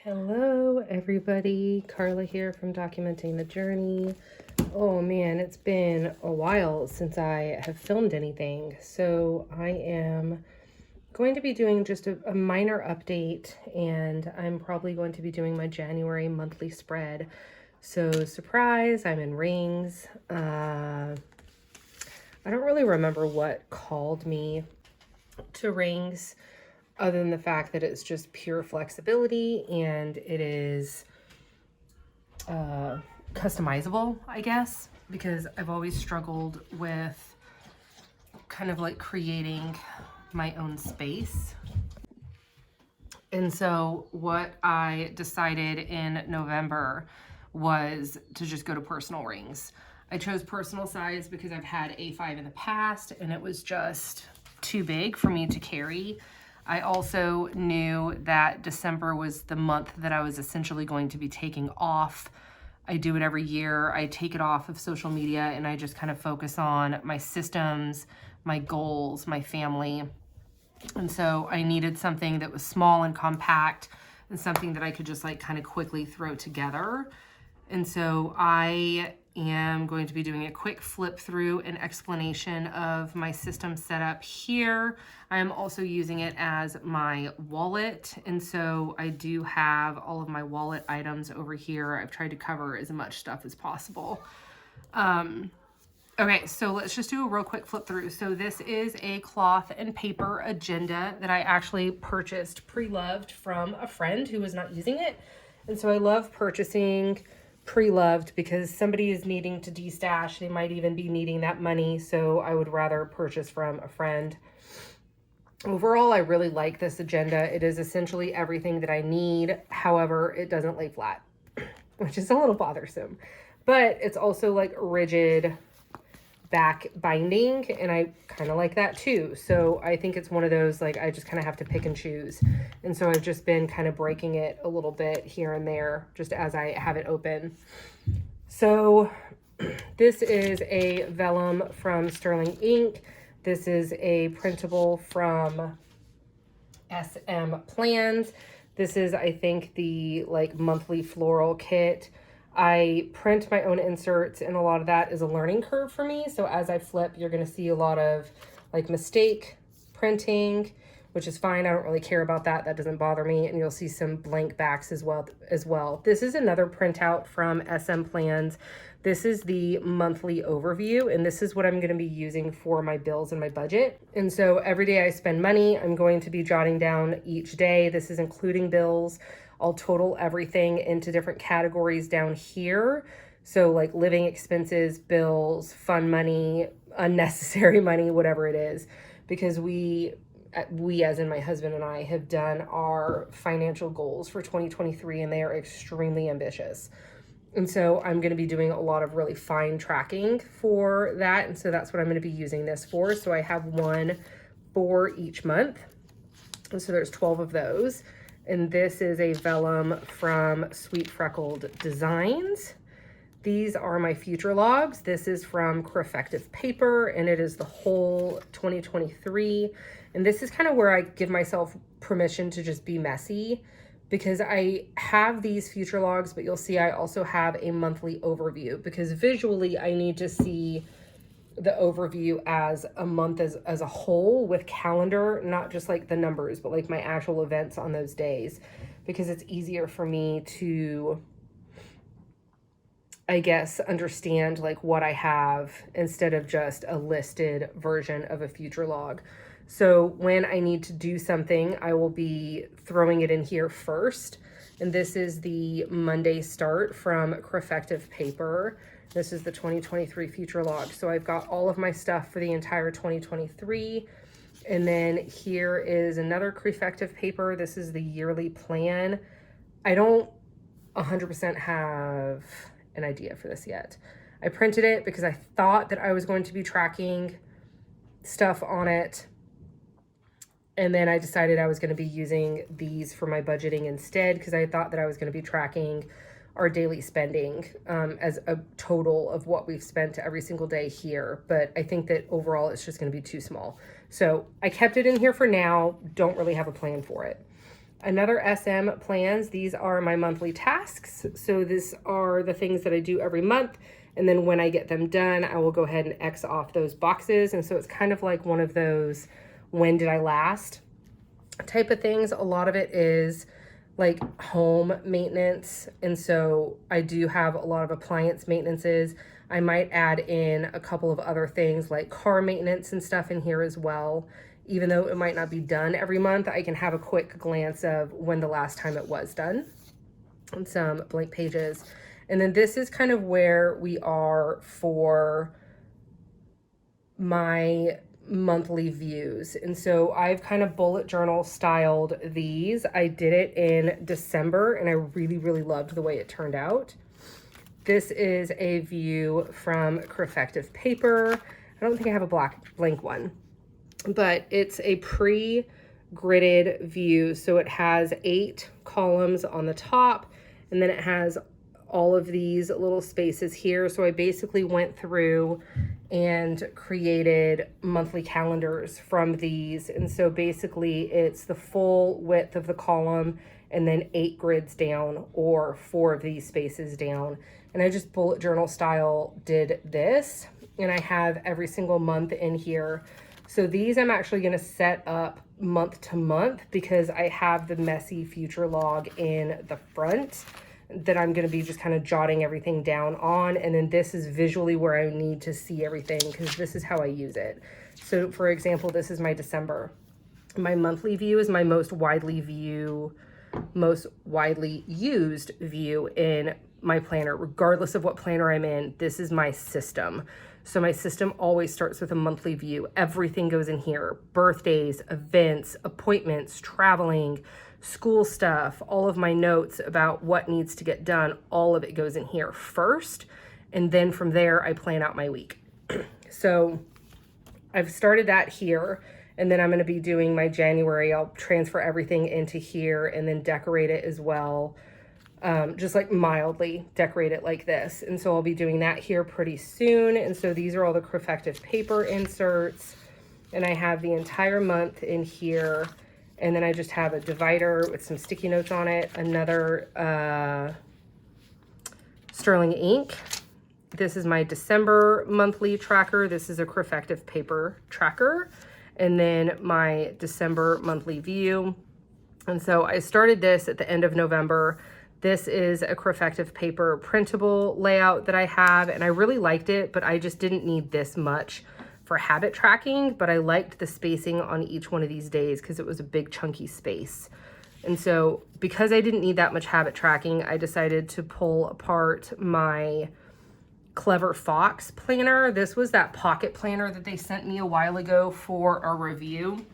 Hello everybody, Carla here from Documenting the Journey. Oh man, it's been a while since I have filmed anything, so I am going to be doing just a minor update, and I'm probably going to be doing my January monthly spread. So surprise, I'm in rings. I don't really remember what called me to rings, other than the fact that it's just pure flexibility and it is customizable, I guess, because I've always struggled with kind of like creating my own space. And so what I decided in November was to just go to personal rings. I chose personal size because I've had A5 in the past and it was just too big for me to carry. I also knew that December was the month that I was essentially going to be taking off. I do it every year. I take it off of social media and I just kind of focus on my systems, my goals, my family. And so I needed something that was small and compact and something that I could just like kind of quickly throw together. And so I am going to be doing a quick flip through and explanation of my system setup here. I am also using it as my wallet. And so I do have all of my wallet items over here. I've tried to cover as much stuff as possible. Okay, so let's just do a real quick flip through. So this is a cloth and paper agenda that I actually purchased pre-loved from a friend who was not using it. And so I love purchasing pre-loved because somebody is needing to destash. They might even be needing that money. So I would rather purchase from a friend. Overall, I really like this agenda. It is essentially everything that I need. However, it doesn't lay flat, which is a little bothersome. But it's also like rigid back binding, and I kind of like that too. So I think it's one of those, like, I just kind of have to pick and choose. And so I've just been kind of breaking it a little bit here and there just as I have it open. So this is a vellum from Sterling Ink. This is a printable from SMPlans. This is, I think, the like monthly floral kit. I print my own inserts, and a lot of that is a learning curve for me. So as I flip, you're going to see a lot of like mistake printing, which is fine. I don't really care about that. That doesn't bother me. And you'll see some blank backs as well. This is another printout from SMPlans. This is the monthly overview, and this is what I'm going to be using for my bills and my budget. And so every day I spend money, I'm going to be jotting down each day. This is including bills. I'll total everything into different categories down here. So like living expenses, bills, fun money, unnecessary money, whatever it is. Because we as in my husband and I have done our financial goals for 2023, and they are extremely ambitious. And so I'm going to be doing a lot of really fine tracking for that. And so that's what I'm going to be using this for. So I have one for each month. And so there's 12 of those. And this is a vellum from Sweet Freckled Designs. These are my future logs. This is from CreffectivePaper, and it is the whole 2023. And this is kind of where I give myself permission to just be messy, because I have these future logs, but you'll see I also have a monthly overview, because visually I need to see the overview as a month as a whole with calendar, not just like the numbers, but like my actual events on those days, because it's easier for me to, I guess, understand like what I have instead of just a listed version of a future log. So when I need to do something, I will be throwing it in here first. And this is the Monday start from CreffectivePaper. This is the 2023 future log. So I've got all of my stuff for the entire 2023. And then here is another CreffectivePaper. This is the yearly plan. I don't 100% have an idea for this yet. I printed it because I thought that I was going to be tracking stuff on it. And then I decided I was going to be using these for my budgeting instead, because I thought that I was going to be tracking our daily spending as a total of what we've spent every single day here. But I think that overall it's just going to be too small. So I kept it in here for now. Don't really have a plan for it. another SMPlans. These are my monthly tasks. So these are the things that I do every month. And then when I get them done, I will go ahead and X off those boxes. And so it's kind of like one of those, when did I last type of things. A lot of it is like home maintenance. And so I do have a lot of appliance maintenances. I might add in a couple of other things like car maintenance and stuff in here as well. Even though it might not be done every month, I can have a quick glance of when the last time it was done and some blank pages. And then this is kind of where we are for my monthly views. And so I've kind of bullet journal styled these. I did it in December and I really, really loved the way it turned out. This is a view from CreffectivePaper. I don't think I have a blank one, but it's a pre-gridded view. So it has 8 columns on the top, and then it has all of these little spaces here. So I basically went through and created monthly calendars from these. And so basically it's the full width of the column and then 8 grids down or 4 of these spaces down. And I just bullet journal style did this, and I have every single month in here. So these I'm actually going to set up month to month because I have the messy future log in the front that I'm going to be just kind of jotting everything down on. And then this is visually where I need to see everything because this is how I use it. So for example, this is my December. My monthly view is my most widely used view in my planner, regardless of what planner I'm in. This is my system. So my system always starts with a monthly view. Everything goes in here: birthdays, events, appointments, traveling, school stuff, all of my notes about what needs to get done. All of it goes in here first. And then from there, I plan out my week. So I've started that here. And then I'm going to be doing my January. I'll transfer everything into here and then decorate it as well. Just like mildly decorate it like this. And so I'll be doing that here pretty soon. And so these are all the CreffectivePaper inserts. And I have the entire month in here. And then I just have a divider with some sticky notes on it. Another sterling ink. This is my December monthly tracker. This is a CreffectivePaper tracker. And then my December monthly view. And so I started this at the end of November. This is a CreffectivePaper printable layout that I have, and I really liked it, but I just didn't need this much for habit tracking, but I liked the spacing on each one of these days because it was a big chunky space. And so because I didn't need that much habit tracking, I decided to pull apart my Clever Fox planner. This was that pocket planner that they sent me a while ago for a review,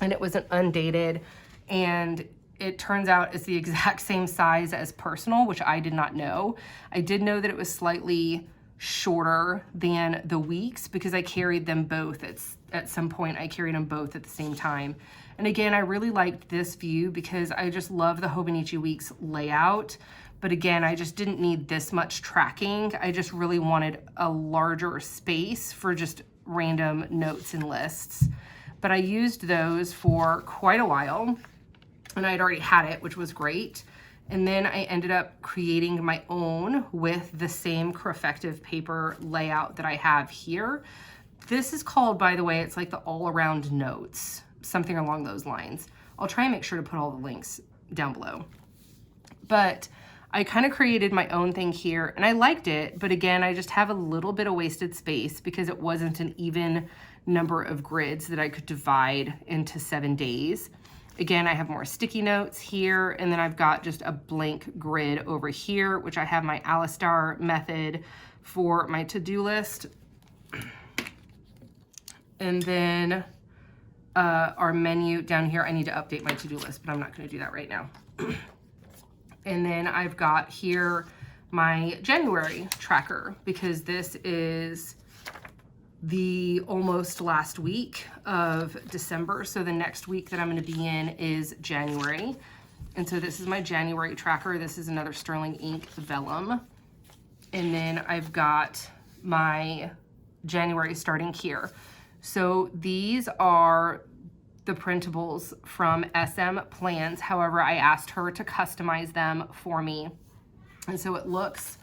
and it was an undated, and it turns out it's the exact same size as personal, which I did not know. I did know that it was slightly shorter than the weeks because I carried them both. At some point I carried them both at the same time. And again, I really liked this view because I just love the Hobonichi Weeks layout. But again, I just didn't need this much tracking. I just really wanted a larger space for just random notes and lists. But I used those for quite a while, and I'd already had it, which was great. And then I ended up creating my own with the same CreffectivePaper layout that I have here. This is called, by the way, it's like the all-around notes, something along those lines. I'll try and make sure to put all the links down below. But I kind of created my own thing here, and I liked it, but again, I just have a little bit of wasted space because it wasn't an even number of grids that I could divide into 7 days. Again, I have more sticky notes here, and then I've got just a blank grid over here, which I have my Alistar method for my to-do list. And then our menu down here, I need to update my to-do list, but I'm not going to do that right now. And then I've got here my January tracker because this is the almost last week of December. So the next week that I'm going to be in is January. And so this is my January tracker. This is another sterling ink vellum. And then I've got my January starting here. So these are the printables from SMPlans. However, I asked her to customize them for me. And so it looks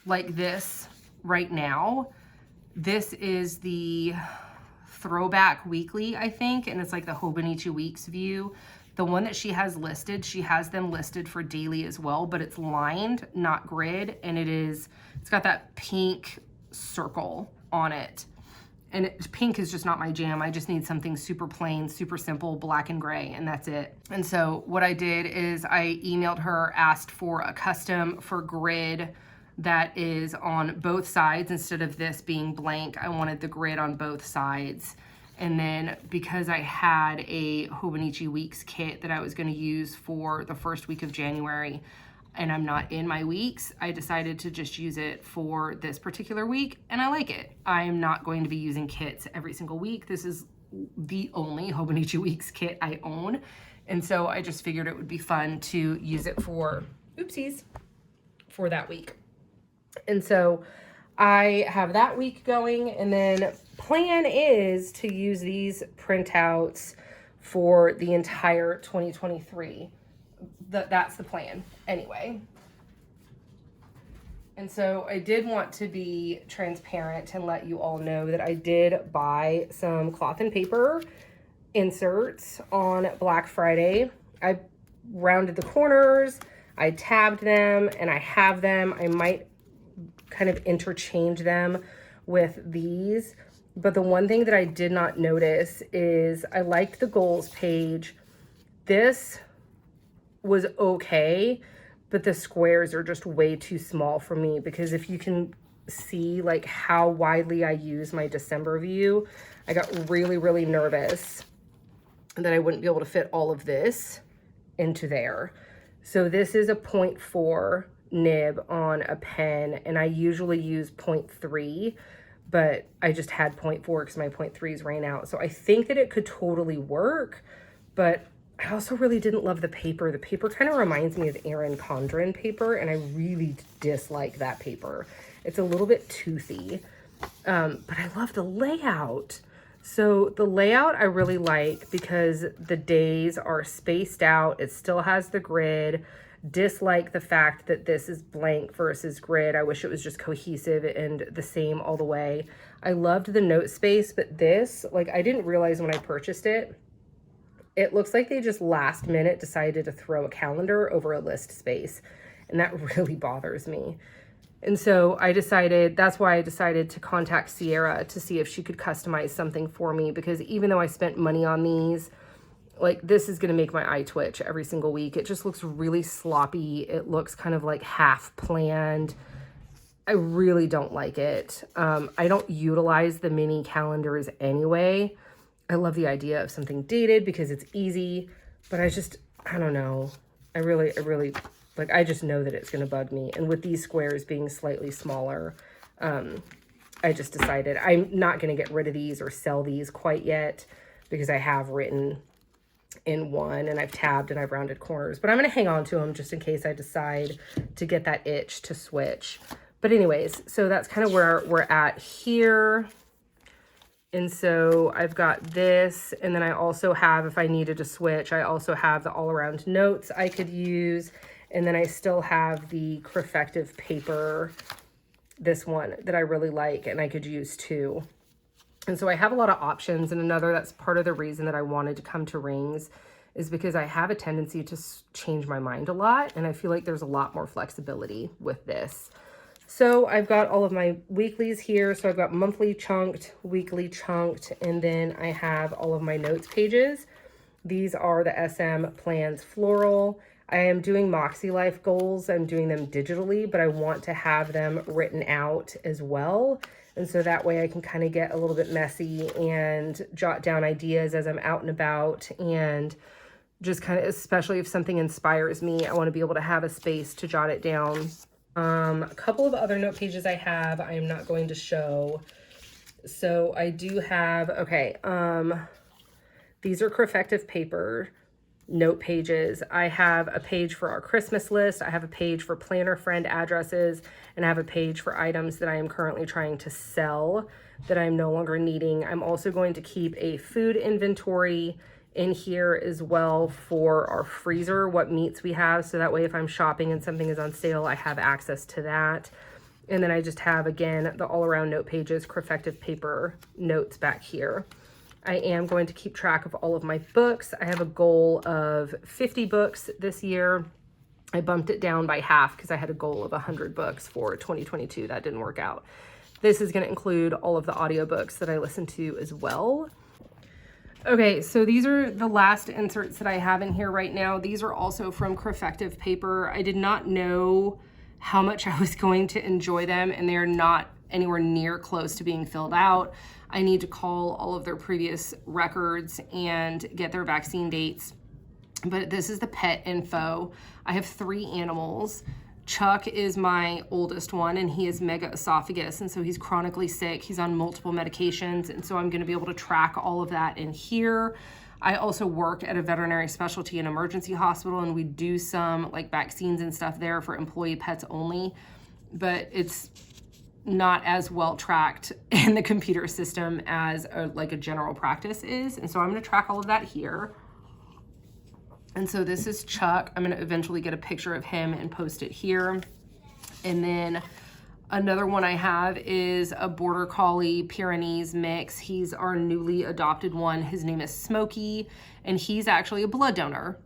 like this right now. This is the Throwback Weekly, I think, and it's like the Hobonichi Weeks view. The one that she has listed, she has them listed for daily as well, but it's lined, not grid, and it's got that pink circle on it. And pink is just not my jam. I just need something super plain, super simple, black and gray, and that's it. And so what I did is I emailed her, asked for a custom for grid that is on both sides. Instead of this being blank, I wanted the grid on both sides. And then because I had a Hobonichi Weeks kit that I was gonna use for the first week of January, and I'm not in my weeks, I decided to just use it for this particular week, and I like it. I'm not going to be using kits every single week. This is the only Hobonichi Weeks kit I own, and so I just figured it would be fun to use it for, oopsies, for that week. And so I have that week going, and then plan is to use these printouts for the entire 2023. That's the plan anyway. And so I did want to be transparent and let you all know that I did buy some cloth and paper inserts on Black Friday. I rounded the corners, I tabbed them, and I have them. I might kind of interchange them with these. But the one thing that I did not notice is I liked the goals page. This was okay, but the squares are just way too small for me, because if you can see like how widely I use my December view, I got really, really nervous that I wouldn't be able to fit all of this into there. So this is a 0.4 nib on a pen, and I usually use 0.3, but I just had 0.4 because my 0.3s ran out. So I think that it could totally work, but I also really didn't love the paper. The paper kind of reminds me of Erin Condren paper, and I really dislike that paper. It's a little bit toothy, but I love the layout. So the layout I really like because the days are spaced out. It still has the grid. Dislike the fact that this is blank versus grid. I wish it was just cohesive and the same all the way. I loved the note space, but this, like, I didn't realize when I purchased it, it looks like they just last minute decided to throw a calendar over a list space, and that really bothers me. And so that's why I decided to contact Sierra to see if she could customize something for me, because even though I spent money on these, like, this is going to make my eye twitch every single week. It just looks really sloppy. It looks kind of like half planned. I really don't like it. I don't utilize the mini calendars anyway. I love the idea of something dated because it's easy, but I don't know. I really, like, I just know that it's going to bug me. And with these squares being slightly smaller, I just decided I'm not going to get rid of these or sell these quite yet, because I have written in one and I've tabbed and I've rounded corners, but I'm going to hang on to them just in case I decide to get that itch to switch. But anyways, so that's kind of where we're at here. And so I've got this, and then I also have, if I needed to switch, I also have the all around notes I could use. And then I still have the CreffectivePaper, this one that I really like and I could use too. And so I have a lot of options, and that's part of the reason that I wanted to come to rings, is because I have a tendency to change my mind a lot, and I feel like there's a lot more flexibility with this. So I've got all of my weeklies here. So I've got monthly chunked, weekly chunked, and then I have all of my notes pages. These are the SMPlans floral. I am doing MakseLife goals. I'm doing them digitally, but I want to have them written out as well. And so that way I can kind of get a little bit messy and jot down ideas as I'm out and about, and just kind of, especially if something inspires me, I want to be able to have a space to jot it down. A couple of other note pages I have, I am not going to show. So I do have, okay, these are CreffectivePaper. note pages. I have a page for our Christmas list. I have a page for planner friend addresses, and I have a page for items that I am currently trying to sell that I'm no longer needing. I'm also going to keep a food inventory in here as well for our freezer, what meats we have. So that way, if I'm shopping and something is on sale, I have access to that. And then I just have, again, the all around note pages, CreffectivePaper notes back here. I am going to keep track of all of my books. I have a goal of 50 books this year. I bumped it down by half because I had a goal of 100 books for 2022. That didn't work out. This is going to include all of the audiobooks that I listen to as well. Okay, so these are the last inserts that I have in here right now. These are also from CreffectivePaper. I did not know how much I was going to enjoy them, and they're not anywhere near close to being filled out. I need to call all of their previous records and get their vaccine dates. But this is the pet info. I have 3 animals. Chuck is my oldest one, and he is mega esophagus, and so he's chronically sick. He's on multiple medications, and so I'm going to be able to track all of that in here. I also work at a veterinary specialty and emergency hospital, and we do some like vaccines and stuff there for employee pets only, but it's not as well tracked in the computer system as like a general practice is. And so I'm going to track all of that here. And so this is Chuck. I'm going to eventually get a picture of him and post it here. And then another one I have is a Border Collie Pyrenees mix. He's our newly adopted one. His name is Smokey, and he's actually a blood donor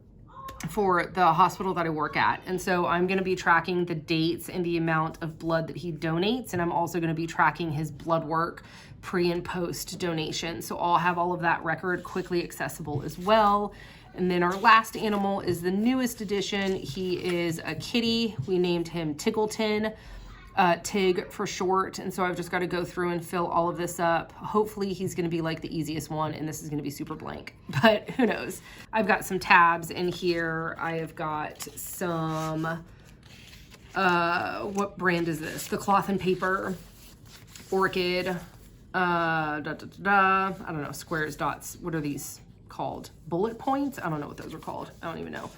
for the hospital that I work at. And so I'm going to be tracking the dates and the amount of blood that he donates. And I'm also going to be tracking his blood work pre and post donation. So I'll have all of that record quickly accessible as well. And then our last animal is the newest addition. He is a kitty. We named him Tiggleton, Tig for short. And so I've just got to go through and fill all of this up. Hopefully he's going to be like the easiest one, and this is going to be super blank, but who knows. I've got some tabs in here. I have got some, what brand is this? The Cloth and Paper, Orchid, I don't know, squares, dots. What are these called? Bullet points? I don't know what those are called. I don't even know.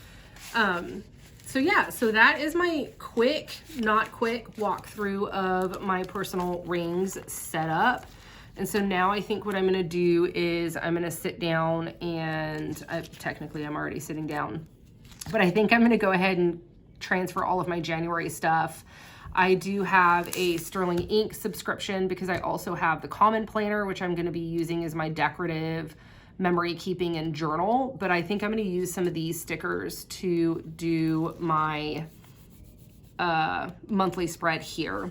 So yeah, so that is my quick, not quick walkthrough of my personal rings setup. And so now I think what I'm gonna do is I'm gonna sit down and technically I'm already sitting down, but I think I'm gonna go ahead and transfer all of my January stuff. I do have a Sterling Ink subscription because I also have the Common Planner, which I'm gonna be using as my decorative memory keeping and journal, but I think I'm going to use some of these stickers to do my monthly spread here.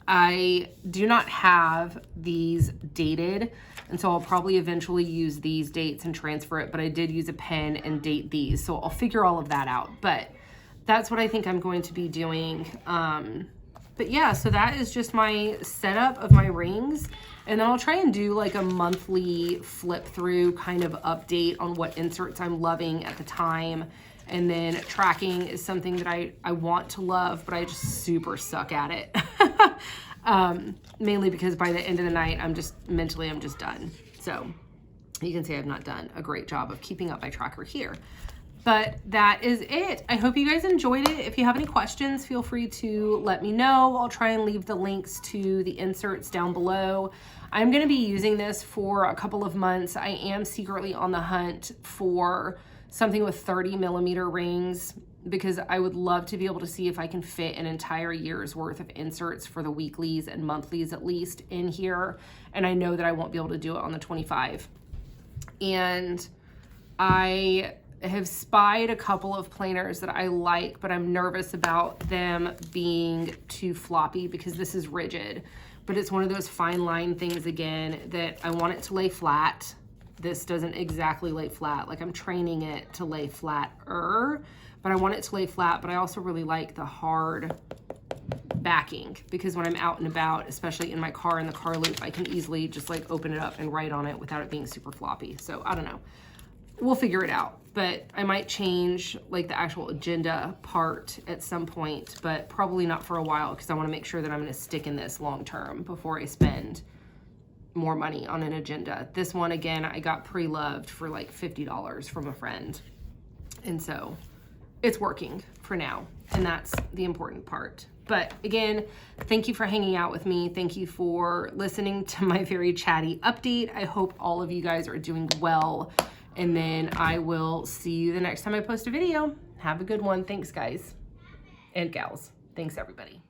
I do not have these dated, and so I'll probably eventually use these dates and transfer it, but I did use a pen and date these, so I'll figure all of that out. But that's what I think I'm going to be doing. But yeah, so that is just my setup of my rings. And then I'll try and do like a monthly flip through kind of update on what inserts I'm loving at the time. And then tracking is something that I want to love, but I just super suck at it. Mainly because by the end of the night, I'm just done. So you can say I've not done a great job of keeping up my tracker here. But that is it. I hope you guys enjoyed it. If you have any questions, feel free to let me know. I'll try and leave the links to the inserts down below. I'm gonna be using this for a couple of months. I am secretly on the hunt for something with 30mm rings because I would love to be able to see if I can fit an entire year's worth of inserts for the weeklies and monthlies at least in here. And I know that I won't be able to do it on the 25. And I have spied a couple of planners that I like, but I'm nervous about them being too floppy because this is rigid. But it's one of those fine line things again that I want it to lay flat. This doesn't exactly lay flat. Like I'm training it to lay flatter, but I want it to lay flat. But I also really like the hard backing because when I'm out and about, especially in my car in the car loop, I can easily just like open it up and write on it without it being super floppy. So I don't know. We'll figure it out, but I might change like the actual agenda part at some point, but probably not for a while because I want to make sure that I'm going to stick in this long term before I spend more money on an agenda. This one, again, I got pre-loved for like $50 from a friend. And so it's working for now, and that's the important part. But again, thank you for hanging out with me. Thank you for listening to my very chatty update. I hope all of you guys are doing well, and then I will see you the next time I post a video. Have a good one. Thanks, guys and gals. Thanks, everybody.